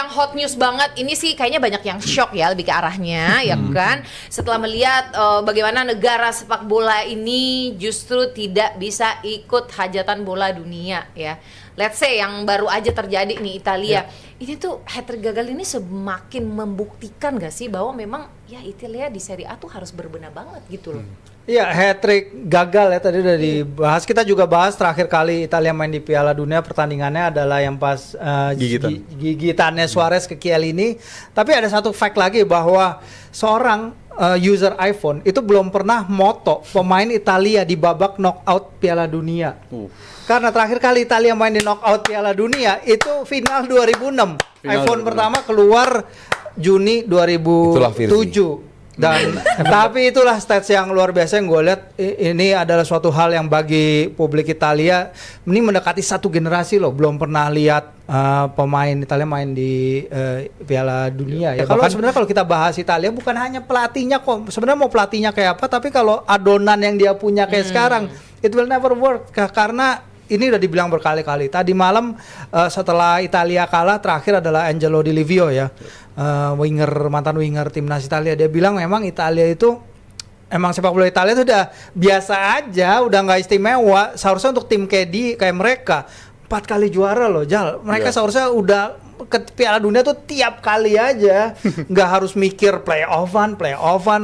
yang hot news banget ini sih kayaknya banyak yang shock ya lebih ke arahnya ya kan. Setelah melihat bagaimana negara sepak bola ini justru tidak bisa ikut hajatan bola dunia ya. Let's say yang baru aja terjadi nih Italia. Ini tuh hat-trick gagal ini semakin membuktikan gak sih bahwa memang ya Italia di Serie A tuh harus berbenah banget gitu loh. Iya, hat-trick gagal ya tadi udah dibahas. Kita juga bahas terakhir kali Italia main di Piala Dunia, pertandingannya adalah yang pas gigitannya Suarez ke Chiellini. Tapi ada satu fact lagi bahwa seorang user iPhone itu belum pernah moto pemain Italia di babak knockout Piala Dunia. Karena terakhir kali Italia main di knockout Piala Dunia itu final 2006. iPhone pertama keluar Juni 2007. Dan tapi itulah stats yang luar biasa yang gue lihat. Ini adalah suatu hal yang bagi publik Italia ini mendekati satu generasi loh, belum pernah lihat pemain Italia main di Piala Dunia ya. Kalau sebenarnya kalau kita bahas Italia bukan hanya pelatihnya kok. Sebenarnya mau pelatihnya kayak apa, tapi kalau adonan yang dia punya kayak sekarang, it will never work karena ini udah dibilang berkali-kali. Tadi malam setelah Italia kalah, terakhir adalah Angelo Di Livio ya, mantan winger timnas Italia. Dia bilang memang Italia itu, emang sepak bola Italia itu udah biasa aja, udah nggak istimewa. Seharusnya untuk tim kayak mereka 4 kali juara loh, Jal. Mereka seharusnya udah ke Piala Dunia tuh tiap kali aja, nggak harus mikir playoffan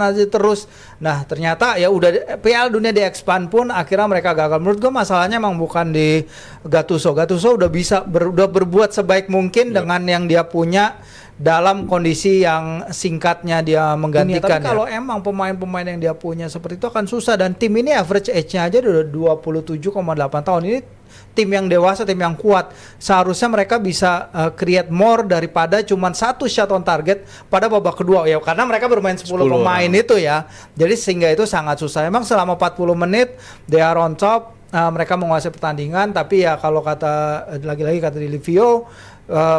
aja terus. Nah ternyata ya udah Piala Dunia di expand pun akhirnya mereka gagal. Menurut gue masalahnya emang bukan di Gattuso udah bisa udah berbuat sebaik mungkin dengan yang dia punya dalam kondisi yang singkatnya dia menggantikan. Tapi kalau emang pemain-pemain yang dia punya seperti itu akan susah, dan tim ini average age-nya aja udah 27,8 tahun. Ini tim yang dewasa, tim yang kuat. Seharusnya mereka bisa create more daripada cuman satu shot on target pada babak kedua ya, karena mereka bermain 10 pemain itu ya. Jadi sehingga itu sangat susah. Emang selama 40 menit they are on top, mereka menguasai pertandingan, tapi ya kalau kata lagi-lagi kata Di Livio,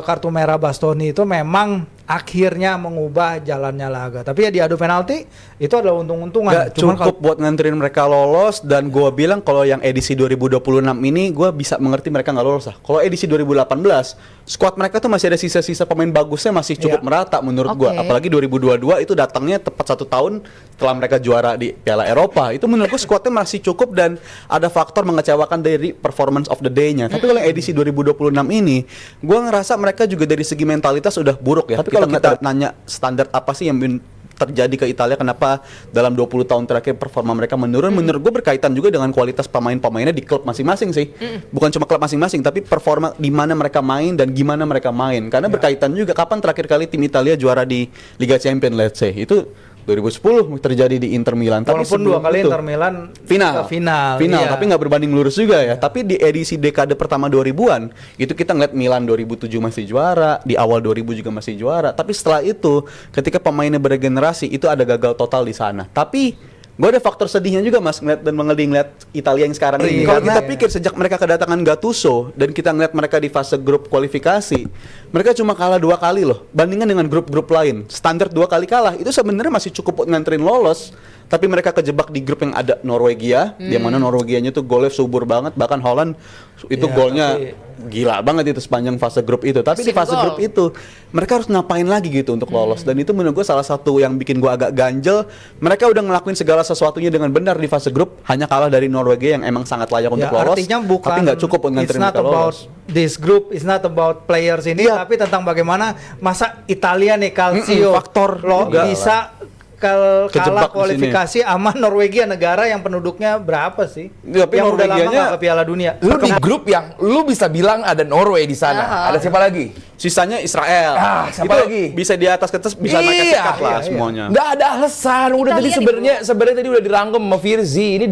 kartu merah Bastoni itu memang akhirnya mengubah jalannya laga. Tapi ya diadu penalti itu adalah untung-untungan. Gak cukup buat nganterin mereka lolos. Dan gue bilang kalau yang edisi 2026 ini gue bisa mengerti mereka gak lolos lah. Kalau edisi 2018 squad mereka tuh masih ada sisa-sisa pemain bagusnya, masih cukup merata menurut gue. Apalagi 2022 itu datangnya tepat 1 tahun setelah mereka juara di Piala Eropa. Itu menurut gue squadnya masih cukup dan ada faktor mengecewakan dari performance of the day-nya. Tapi kalau yang edisi 2026 ini gue ngerasa mereka juga dari segi mentalitas udah buruk ya. Tapi kalau kita nanya standar apa sih yang terjadi ke Italia, kenapa dalam 20 tahun terakhir performa mereka menurun, menurut gue berkaitan juga dengan kualitas pemain-pemainnya di klub masing-masing sih. Bukan cuma klub masing-masing, tapi performa di mana mereka main dan gimana mereka main. Karena berkaitan juga kapan terakhir kali tim Italia juara di Liga Champions, let's say. Itu 2010 terjadi di Inter Milan. Walaupun 2 kali Inter Milan final, iya. Tapi nggak berbanding lurus juga ya. Tapi di edisi dekade pertama 2000-an itu kita ngeliat Milan 2007 masih juara, di awal 2000 juga masih juara. Tapi setelah itu ketika pemainnya beregenerasi itu ada gagal total di sana. Tapi gue ada faktor sedihnya juga mas ngeliat dan ngeliat Italia yang sekarang ini. Kalau kita pikir sejak mereka kedatangan Gattuso dan kita ngeliat mereka di fase grup kualifikasi, mereka cuma kalah 2 kali loh. Bandingkan dengan grup-grup lain, standar 2 kali kalah itu sebenarnya masih cukup buat nganterin lolos. Tapi mereka kejebak di grup yang ada Norwegia, di mana Norwegianya tuh golnya subur banget, bahkan Holland itu golnya gila banget itu sepanjang fase grup itu. Tapi di fase grup itu mereka harus ngapain lagi gitu untuk lolos, dan itu menurut gue salah satu yang bikin gue agak ganjel. Mereka udah ngelakuin segala sesuatunya dengan benar di fase grup, hanya kalah dari Norwegia yang emang sangat layak untuk lolos. Artinya bukan, tapi nggak cukup untuk nganterin mereka lolos. This group is not about players ini, tapi tentang bagaimana masa Italia nih Calcio faktor bisa kalah kualifikasi sama Norwegia, negara yang penduduknya berapa sih? Ya, tapi yang udah lama Norwegianya gak ke Piala Dunia. Lu di grup yang lu bisa bilang ada Norway di sana. Ada siapa lagi? Sisanya Israel. Siapa itu lagi? Bisa di atas kertas, bisa naik sekat lah semuanya. Nggak ada alasan. Udah tadi sebenarnya tadi udah dirangkum sama Firzi. Ini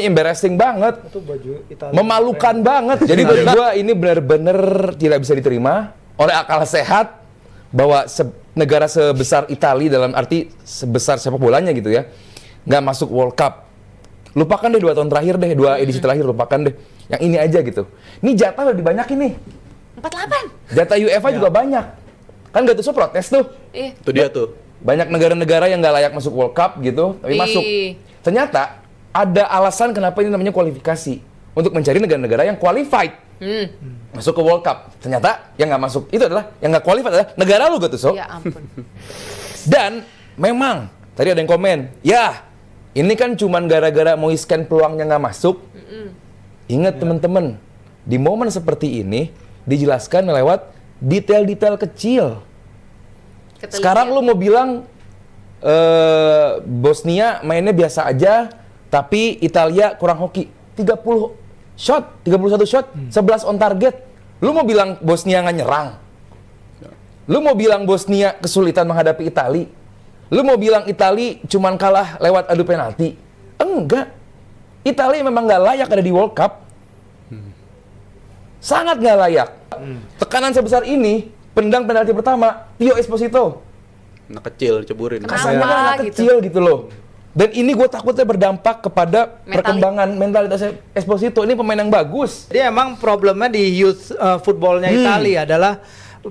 embarrassing banget. Itu baju Italia memalukan banget. Jadi bagi gua ini benar-benar tidak bisa diterima oleh akal sehat bahwa negara sebesar Italia, dalam arti sebesar sepak bolanya gitu ya, nggak masuk World Cup. Lupakan deh 2 tahun terakhir deh, 2 edisi terakhir lupakan deh. Yang ini aja gitu. Ini jatah lebih banyak ini. 48. Jatah UEFA juga banyak. Kan Gattuso protes tuh. Itu dia tuh. Banyak negara-negara yang nggak layak masuk World Cup gitu, tapi masuk. Ternyata ada alasan kenapa ini namanya kualifikasi. Untuk mencari negara-negara yang qualified. masuk ke World Cup. Ternyata yang nggak masuk itu adalah yang nggak qualified adalah negara lu gitu, so. Ya ampun. Dan memang tadi ada yang komen, ya ini kan cuman gara-gara mau scan peluangnya nggak masuk. Ingat teman-teman, di momen seperti ini dijelaskan lewat detail-detail kecil. Ketelitian. Sekarang lu mau bilang Bosnia mainnya biasa aja, tapi Italia kurang hoki. 31 shot, 11 on target. Lu mau bilang Bosnia nggak nyerang? Lu mau bilang Bosnia kesulitan menghadapi Itali? Lu mau bilang Itali cuman kalah lewat adu penalti? Enggak. Itali memang nggak layak ada di World Cup. Sangat nggak layak. Tekanan sebesar ini, pendang penalti pertama, Tio Esposito. Anak kecil ceburin. Kenapa? Kasarnya kan anak gitu. kecil gitu loh. Dan ini gue takutnya berdampak kepada perkembangan mentalitas Esposito. Ini pemain yang bagus. Jadi emang problemnya di youth footballnya Italia adalah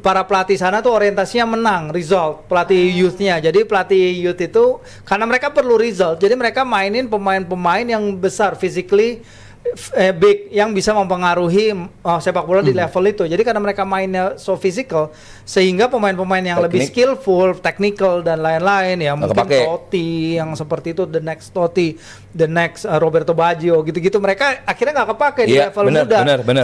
para pelatih sana tuh orientasinya menang, result, pelatih youthnya. Jadi pelatih youth itu karena mereka perlu result, jadi mereka mainin pemain-pemain yang besar, physically big, yang bisa mempengaruhi sepak bola di level itu. Jadi karena mereka mainnya so physical, sehingga pemain-pemain yang lebih skillful, technical dan lain-lain ya, mungkin Totti yang seperti itu, the next Totti, the next Roberto Baggio gitu-gitu, mereka akhirnya nggak kepake di level muda,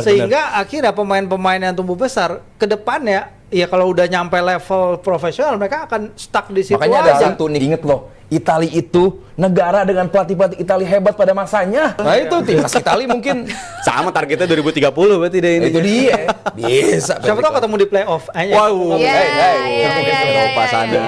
sehingga akhirnya pemain-pemain yang tumbuh besar ke depannya ya kalau udah nyampe level profesional mereka akan stuck di situ. Makanya ada satu nih, inget loh, Itali itu negara dengan pelatih-pelatih Itali hebat pada masanya. Nah itu timnas Itali mungkin sama targetnya 2030 berarti deh ini. itu dia. Bisa. Siapa tahu ketemu di playoff. Iya, iya, iya, iya. Eropa sana.